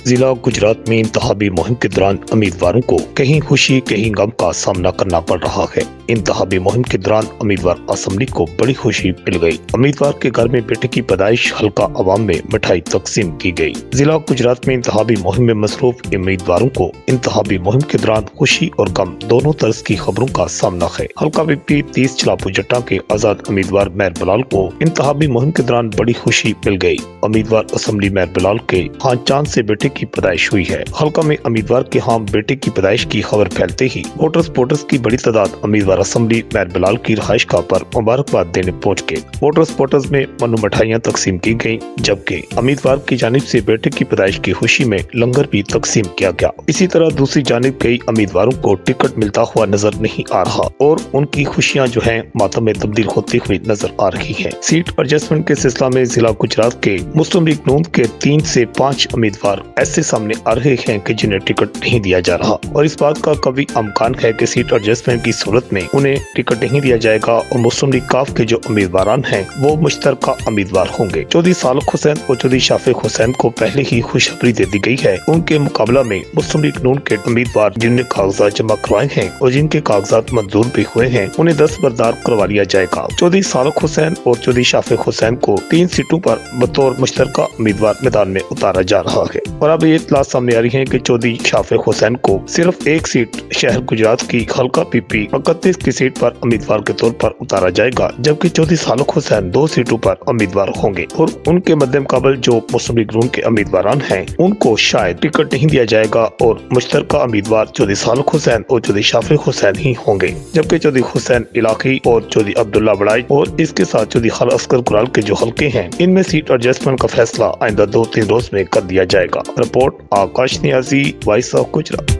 जिला गुजरात में इंतखाबी मुहिम के दौरान उम्मीदवारों को कहीं खुशी कहीं गम का सामना करना पड़ रहा है। इंतखाबी मुहिम के दौरान उम्मीदवार असम्बली को बड़ी खुशी मिल गई। उम्मीदवार के घर में बेटे की पैदाइश, हल्का अवाम में मिठाई तकसीम की गई। जिला गुजरात में इंतखाबी मुहिम में मसरूफ उम्मीदवारों को इंतखाबी मुहिम के दौरान खुशी और गम दोनों तरह की खबरों का सामना है। हल्का VP 30 चलापू जट्टा के आजाद उम्मीदवार मेहर बलाल को इंतखाबी मुहिम के दौरान बड़ी खुशी मिल गई। उम्मीदवार असम्बली मेहर बलाल के हाँ चांद से बेटे की पैदाइश हुई है। हल्का में उम्मीदवार के हाँ बेटे की पैदाइश की खबर फैलते ही वोटर्स की बड़ी तादाद उम्मीदवार असम्बली मेहर बलाल की रहाइश गाह पर मुबारकबाद देने पहुँच गए। वोटर्स में मनु मिठाइयाँ तकसीम की गयी, जबकि उम्मीदवार की जानिब से बेटे की पैदाइश की खुशी में लंगर भी तकसीम किया गया। इसी तरह दूसरी जानिब कई उम्मीदवारों को टिकट मिलता हुआ नजर नहीं आ रहा और उनकी खुशियाँ जो है मातम में तब्दील होती हुई नजर आ रही है। सीट एडजस्टमेंट के सिलसिला में जिला गुजरात के मुस्लिम लीग नून के 3 से 5 उम्मीदवार ऐसे सामने आ रहे हैं कि जिन्हें टिकट नहीं दिया जा रहा और इस बात का कभी इम्कान है कि सीट एडजस्टमेंट की सूरत में उन्हें टिकट नहीं दिया जाएगा और मुस्लिम लीग काफ के जो उम्मीदवार हैं वो मुश्तरका उम्मीदवार होंगे। चौधरी सालक हुसैन और चौधरी शाफिक हुसैन को पहले ही खुशखबरी दे दी गई है। उनके मुकाबला में मुस्लिम लीग नून के उम्मीदवार जिनने कागजात जमा करवाए हैं और जिनके कागजात मंजूर भी हुए हैं उन्हें दस्तबरदार करवा लिया जाएगा। चौधरी सालक हुसैन और चौधरी शाफिक हुसैन को 3 सीटों पर बतौर मुश्तरका उम्मीदवार मैदान में उतारा जा रहा है और अब ये इत्तला सामने आ रही है कि चौधरी शाफिक हुसैन को सिर्फ एक सीट शहर गुजरात की हल्का PP 31 की सीट पर उम्मीदवार के तौर पर उतारा जाएगा, जबकि चौधरी सालक हुसैन 2 सीटों पर उम्मीदवार होंगे और उनके मद्दे मुकाबल जो मुस्लिम लीग नून के उम्मीदवार हैं उनको शायद टिकट नहीं दिया जाएगा और मुश्तरका उम्मीदवार चौधरी सालक हुसैन और चौधरी शाफिक हुसैन ही होंगे, जबकि चौधरी हुसैन इलाकी और चौधरी अब्दुल्ला बड़ाई और इसके साथ चौधरी खान असगर कुराल के जो हल्के हैं इनमें सीट एडजस्टमेंट का फैसला आइंदा 2-3 रोज में कर दिया जाएगा। Report Akash Niazi, voice of Gujarat.